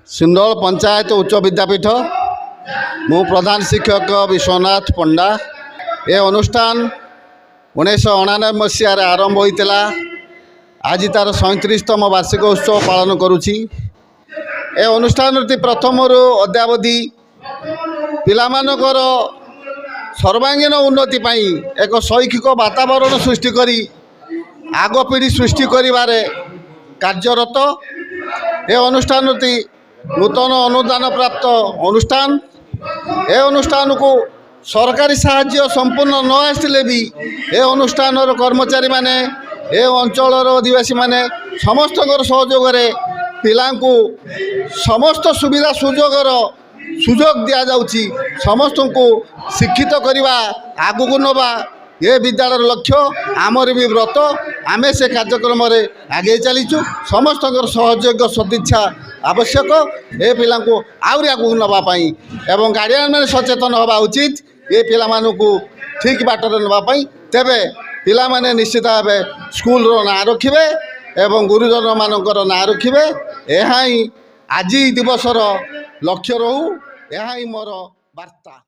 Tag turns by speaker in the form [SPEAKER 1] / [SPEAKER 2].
[SPEAKER 1] सिंदोल पंचायत उच्च विद्यापीठ मु प्रधान शिक्षक विश्वनाथ पंडा ए अनुष्ठान 1999 मसीह आरंभ होता आज तार 37तम वार्षिक उत्सव पालन करुछि। ए अनुष्ठान प्रथम अद्यावधि पिलामानकर सर्वांगीन उन्नति पाई एक शैक्षिक वातावरण सृष्टि करी आग पीढ़ी सृष्टि करिबारे कार्यरत। ए अनुष्ठान नूतन अनुदान प्राप्त अनुष्ठान। ए अनुष्ठान को सरकारी साहाय्य संपूर्ण न आसिले भी ए अनुष्ठान कर्मचारी माने ए अंचल अधिवासी माने समस्त सहयोग पिला समस्त सुविधा सुजोग दि जाउची। समस्त को शिक्षित करवा आगु नवा ये विद्यालय लक्ष्य आमर भी व्रत आमे से कार्यक्रम आगे चलीचु। समस्त सहयोग सदिच्छा आवश्यक ए पिला आहरी आगू नापी एवं गार्डियन मैंने सचेतन हवा उचित ये पिला मानू ठीक बाटर नापी। तेबे पिला माने निश्चित भाव स्कूल ना रखिबे एवं गुरुजन मानकर ना रखिबे। यह ही आज दिवसर लक्ष्य रहू। यह ही मोर वार्ता।